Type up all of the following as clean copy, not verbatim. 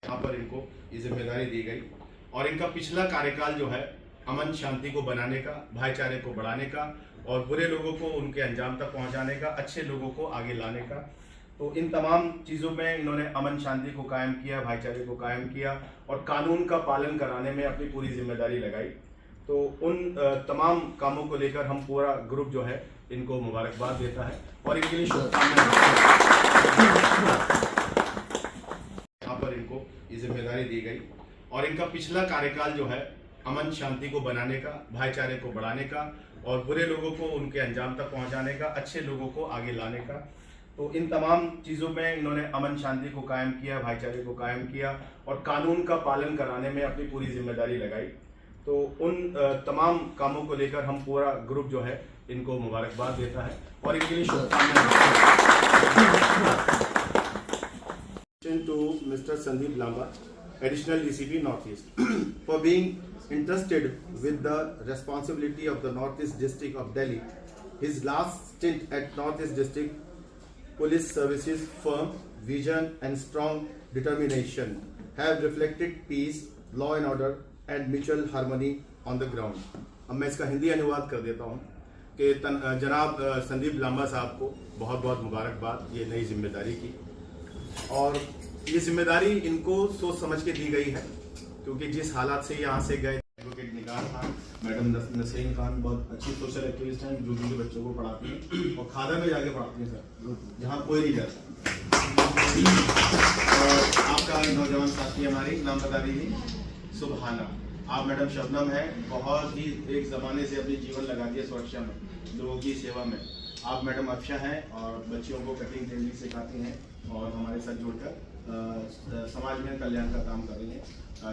यहाँ पर इनको ये जिम्मेदारी दी गई और इनका पिछला कार्यकाल जो है अमन शांति को बनाने का, भाईचारे को बढ़ाने का और बुरे लोगों को उनके अंजाम तक पहुंचाने का, अच्छे लोगों को आगे लाने का। तो इन तमाम चीज़ों में इन्होंने अमन शांति को कायम किया, भाईचारे को कायम किया और कानून का पालन कराने में अपनी पूरी जिम्मेदारी लगाई। तो उन तमाम कामों को लेकर हम पूरा ग्रुप जो है इनको मुबारकबाद देता है और इनके लिए शुभकामनाएं। यहाँ पर इनको ये जिम्मेदारी दी गई और इनका पिछला कार्यकाल जो है अमन शांति को बनाने का, भाईचारे को बढ़ाने का और बुरे लोगों को उनके अंजाम तक पहुंचाने का, अच्छे लोगों को आगे लाने का। तो इन तमाम चीज़ों में इन्होंने अमन शांति को कायम किया, भाईचारे को कायम किया और कानून का पालन कराने में अपनी पूरी जिम्मेदारी लगाई। तो उन तमाम कामों को लेकर हम पूरा ग्रुप जो है इनको मुबारकबाद देता है और इनके लिए शुभकामनाएं। To Mr. Sandeep Lamba, Additional DCP Northeast, for being entrusted with the responsibility of the Northeast District of Delhi. His last stint at Northeast District Police Services firm vision and strong determination have reflected peace, law and order and mutual harmony on the ground. अब मैं इसका हिंदी अनुवाद कर देता हूँ कि जनाब संदीप लांबा साहब को बहुत बहुत मुबारकबाद ये नई जिम्मेदारी की। और ये जिम्मेदारी इनको सोच समझ के दी गई है क्योंकि जिस हालात से यहाँ से गए, एडवोकेट निगार खान, मैडम नसरीन खान बहुत अच्छी सोशल एक्टिविस्ट हैं जो भी बच्चों को पढ़ाती हैं और खादा में जाके पढ़ाती हैं सर, जहाँ कोई नहीं जाता। और आपका नौजवान साथी हमारी नाम बता दीजिए। सुबहाना। आप मैडम शबनम है, बहुत ही एक ज़माने से अपनी जीवन लगा दिया सुरक्षा में, लोगों की सेवा में। आप मैडम अफशा हैं और बच्चियों को कटिंग टेक्निक सिखाती हैं और हमारे साथ जुड़कर समाज में कल्याण का काम कर रही हैं।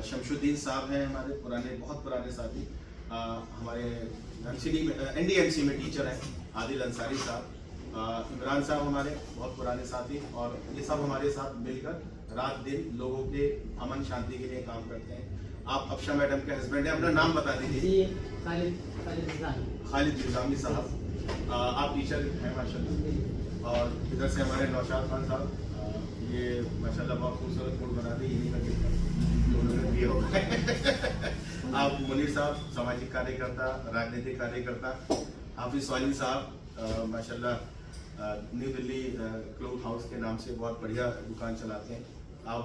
शमशुद्दीन साहब हैं हमारे पुराने, बहुत पुराने साथी, हमारे NDMC में टीचर हैं। आदिल अंसारी साहब, इमरान साहब हमारे बहुत पुराने साथी और ये सब हमारे साथ मिलकर रात दिन लोगों के अमन शांति के लिए काम करते हैं। आप अफशा मैडम के हस्बैंड हैं, अपना नाम बता दीजिए। खालिद निजामी साहब, आप टीचर हैं माशाल्लाह। और इधर से हमारे नौशाद खान साहब, ये माशाल्लाह बहुत खूबसूरत फूड बनाते हैं, यही लगे। आप मुनीर साहब, सामाजिक कार्यकर्ता, राजनीतिक कार्यकर्ता। हाफिज वाली साहब माशाल्लाह न्यू दिल्ली क्लोथ हाउस के नाम से बहुत बढ़िया दुकान चलाते हैं। आप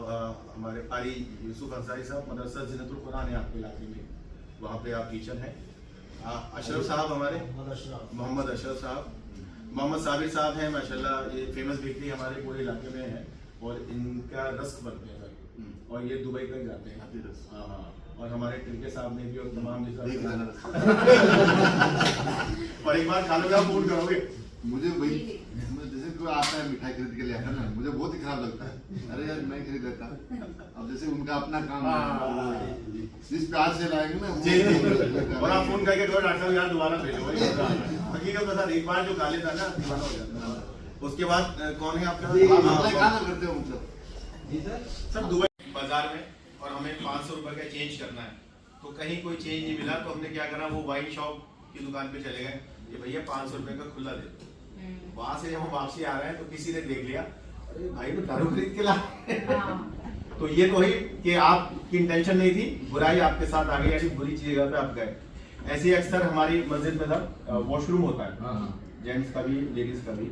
हमारे पारी यूसुफ अंसारी साहब, मदरसा जिन्नतुल कुरान है आपके इलाके में, वहाँ पे आप टीचर हैं। अशरफ साहब हमारे, मोहम्मद अशरफ साहब। मोहम्मद साबिर साहब हैं माशाल्लाह, ये फेमस बेकरी हमारे पूरे इलाके में है और इनका रस्क बनते हैं और ये दुबई तक जाते हैं। हाँ, और हमारे टिलके साहब ने भी और तमाम और एक बार खा लो, आप फूड करोगे। मुझे वही जैसे कोई आता है मिठाई खरीद के ले आता है ना, मुझे बहुत ही खराब लगता है। अरे यार मैं खरीद लेता। अब जैसे उनका अपना काम है, जिस प्यार से लाएंगे ना जी। और आप फोन करके डॉक्टर साहब यार दोबारा भेजो। हकीकत में सर एक बार जो खा लेता ना दीवाना हो जाता। उसके बाद कौन है आपका? काम करते हो मतलब सर दुबई बाजार में, और हमें 500 रुपए का चेंज करना है तो कहीं कोई चेंज नहीं मिला तो हमने क्या करा, वो वाइन शॉप की दुकान पे चले गए, ये भैया 500 रुपए का खुला दे। वहां से जब हम वापसी आ रहे हैं तो किसी ने देख लिया, अरे भाई तो दारू खरीद के ला। तो ये तो ही कि आपकी इंटेंशन नहीं थी, बुराई आपके साथ आ गई, ऐसी बुरी जगह पे आप गए। ऐसे अक्सर हमारी मस्जिद में ना वॉशरूम होता है, जेंट्स का भी लेडीज का भी,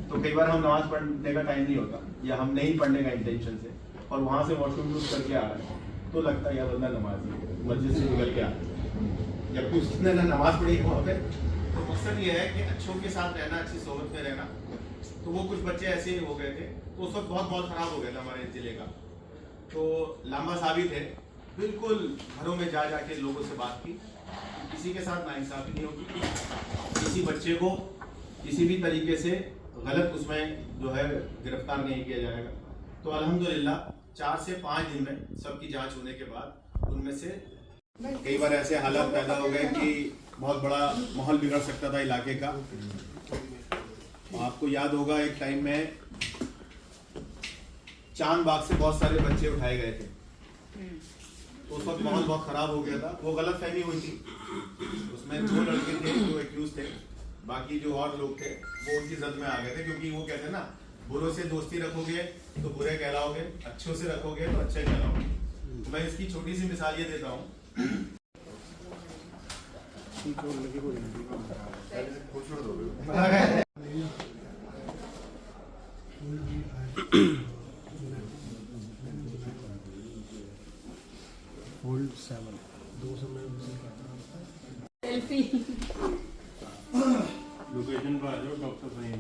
तो कई बार हम नमाज पढ़ने का टाइम नहीं होता या हम नहीं पढ़ने का इंटेंशन से और वहां से वॉशरूम यूज करके आ रहे हैं तो लगता है यार बंदा नमाज मस्जिद से निकल के आ रहा है, जबकि उसने ना नमाज पढ़ी वहाँ पे। तो मकसद ये है कि अच्छों के साथ रहना, अच्छी सोबत में रहना। तो वो कुछ बच्चे ऐसे ही हो गए थे तो उस वक्त बहुत बहुत खराब हो गया था हमारे जिले का। तो लांबा साहब थे, बिल्कुल घरों में जा जाके लोगों से बात की, किसी के साथ नाइंसाफी नहीं होगी, किसी बच्चे को किसी भी तरीके से गलत उसमें जो है गिरफ्तार नहीं किया जाएगा। तो अल्हम्दुलिल्लाह 4 से 5 दिन में सबकी जांच होने के बाद उनमें से कई बार ऐसे हालात पैदा हो गए कि बहुत बड़ा माहौल बिगड़ सकता था इलाके का। आपको याद होगा एक टाइम में चांद बाग से बहुत सारे बच्चे उठाए गए थे, तो उस वक्त माहौल बहुत खराब हो गया था। वो गलत फहमी हुई थी, उसमें 2 लड़के थे जो एक्यूज थे, बाकी जो और लोग थे वो उनकी जद में आ गए थे, क्योंकि वो कहते हैं ना, बुरों से दोस्ती रखोगे तो बुरे कहलाओगे, अच्छों से रखोगे तो अच्छे कहलाओगे। मैं इसकी छोटी सी मिसाल ये देता हूँ। होल्ड 7 2 समय सेल्फी लोकेशन पर आ जाओ डॉक्टर सही